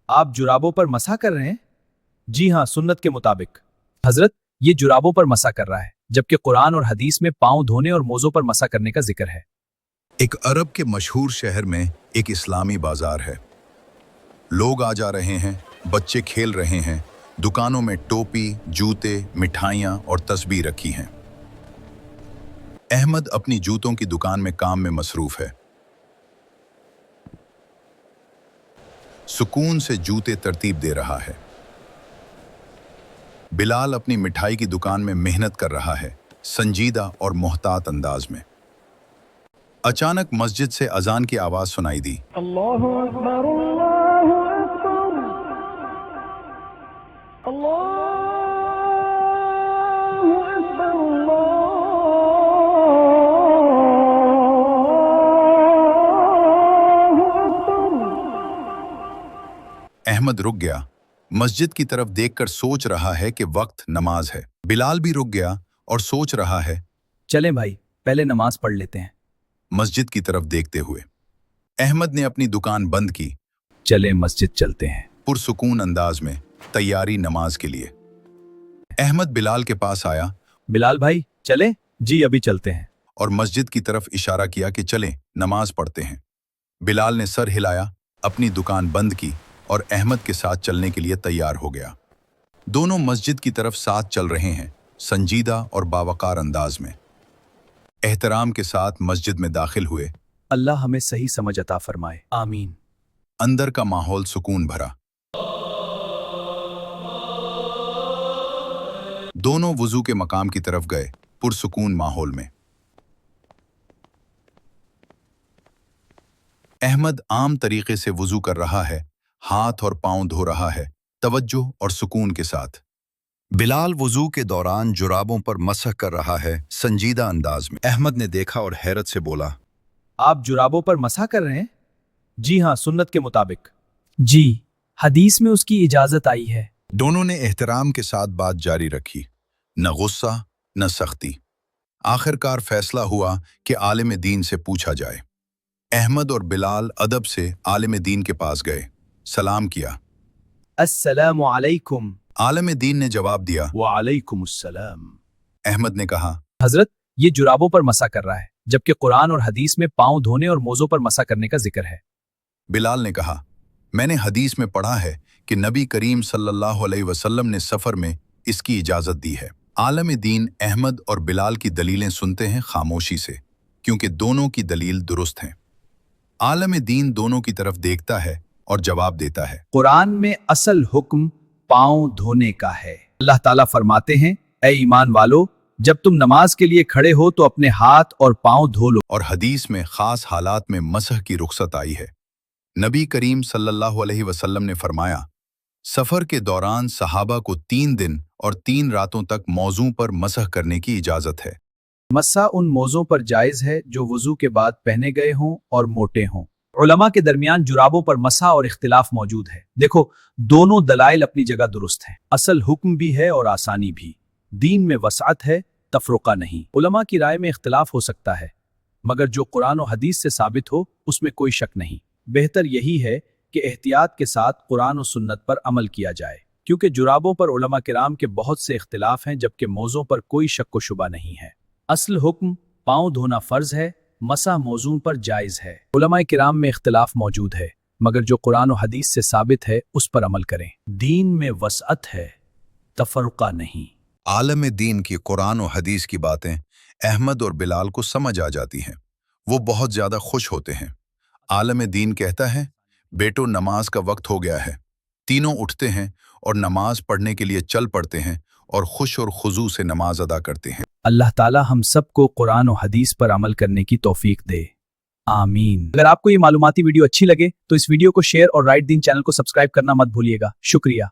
आप जुराबों पर मसा कर रहे हैं? जी हाँ, सुन्नत के मुताबिक। हजरत, ये जुराबों पर मसा कर रहा है, जबकि कुरान और हदीस में पांव धोने और मोज़ों पर मसा करने का जिक्र है। एक अरब के मशहूर शहर में एक इस्लामी बाजार है। लोग आ जा रहे हैं, बच्चे खेल रहे हैं, दुकानों में टोपी, जूते, मिठाइयाँ और तस्बीह रखी हैं। अहमद अपनी जूतों की दुकान में काम में मसरूफ है। सुकून से जूते तरतीब दे रहा है। बिलाल अपनी मिठाई की दुकान में मेहनत कर रहा है, संजीदा और मोहतात अंदाज में। अचानक मस्जिद से अजान की आवाज सुनाई दी। अल्लाहु अकबर, अल्लाहु अकबर, अल्लाहु अकबर, अल्लाहु अकबर। अहमद रुक गया, मस्जिद की तरफ देखकर सोच रहा है कि वक्त नमाज है। बिलाल भी रुक गया और सोच रहा है, चलें भाई, पहले नमाज पढ़ लेते हैं। मस्जिद की तरफ देखते हुए अहमद ने अपनी दुकान बंद की। चलें मस्जिद चलते हैं। पुरसुकून अंदाज में तैयारी नमाज के लिए। अहमद बिलाल के पास आया बिलाल भाई, चलें? जी अभी चलते हैं। और मस्जिद की तरफ इशारा किया कि चलें, नमाज पढ़ते हैं। बिलाल ने सर हिलाया, अपनी दुकान बंद की और अहमद के साथ चलने के लिए तैयार हो गया। दोनों मस्जिद की तरफ साथ चल रहे हैं, संजीदा और बावकार अंदाज में। एहतराम के साथ मस्जिद में दाखिल हुए। अल्लाह हमें सही समझ अता फरमाए, आमीन। अंदर का माहौल सुकून भरा। दोनों वुजू के मकाम की तरफ गए, पुरसुकून माहौल में। अहमद आम तरीके से वुजू कर रहा है, हाथ और पांव धो रहा है, तवज्जो और सुकून के साथ। बिलाल वुजू के दौरान जुराबों पर मसह कर रहा है, संजीदा अंदाज में। अहमद ने देखा और हैरत से बोला, आप जुराबों पर मसा कर रहे हैं? जी हाँ, सुन्नत के मुताबिक। जी, हदीस में उसकी इजाजत आई है। दोनों ने एहतराम के साथ बात जारी रखी, न गुस्सा न सख्ती। आखिरकार फैसला हुआ कि आलिम दीन से पूछा जाए। अहमद और बिलाल अदब से आलिम दीन के पास गए, सलाम किया। अस्सलामु अलैकुम। आलिम दीन ने जवाब दिया, वालेकुमुस्सलाम। अहमद ने कहा, हजरत, ये जुराबों पर मसा कर रहा है, जबकि कुरान और हदीस में पांव धोने और मोज़ों पर मसा करने का जिक्र है। बिलाल ने कहा, मैंने हदीस में पढ़ा है कि नबी करीम सल्लल्लाहु अलैहि वसल्लम ने सफर में इसकी इजाजत दी है। आलिम दीन अहमद और बिलाल की दलीलें सुनते हैं खामोशी से, क्योंकि दोनों की दलील दुरुस्त हैं। आलिम दीन दोनों की तरफ देखता है और जवाब देता है, कुरान में असल हुक्म पांव धोने का है। अल्लाह ताला फरमाते हैं, ऐ ईमान वालो, जब तुम नमाज के लिए खड़े हो तो अपने हाथ और पांव धो लो। और हदीस में खास हालात में मसह की रुखसत आई है। नबी करीम सल्लल्लाहु अलैहि वसल्लम ने फरमाया, सफर के दौरान सहाबा को 3 दिन और 3 रातों तक मौजू पर मसह करने की इजाजत है। मस्सा उन मोज़ों पर जायज है जो वुजू के बाद पहने गए हों और मोटे हों। उलमा के दरमियान जुराबों पर मसा और इख्तिलाफ मौजूद है। देखो, दोनों दलाइल अपनी जगह दुरुस्त हैं। असल हुक्म भी है और आसानी भी। दीन में वसात है, तफरुका नहीं। उलमा की राय में इख्तिलाफ हो सकता है, मगर जो कुरान और हदीस से साबित हो उसमें कोई शक नहीं। बेहतर यही है कि एहतियात के साथ कुरान और सुन्नत पर अमल किया जाए, क्योंकि जुराबों पर उलमा किराम के बहुत से इख्तिलाफ हैं, जबकि मौज़ों पर कोई शक व शुबा नहीं है। असल हुक्म पाँव धोना फर्ज है, मसा मौजून पर जायज है। उलमा किराम में इख्तिलाफ मौजूद है, मगर जो कुरान और हदीस से साबित है उस पर अमल करें। दीन में वसअत है, तफरुका नहीं। आलम दीन की कुरान और हदीस की बातें अहमद और बिलाल को समझ आ जाती हैं। वो बहुत ज्यादा खुश होते हैं। आलम दीन कहता है, बेटो नमाज का वक्त हो गया है। तीनों उठते हैं और नमाज पढ़ने के लिए चल पड़ते हैं और खुश और खुजू से नमाज अदा करते हैं। अल्लाह ताला हम सबको कुरान और हदीस पर अमल करने की तौफीक दे, आमीन। अगर आपको ये मालूमाती वीडियो अच्छी लगे तो इस वीडियो को शेयर और राइट दीन चैनल को सब्सक्राइब करना मत भूलिएगा। शुक्रिया।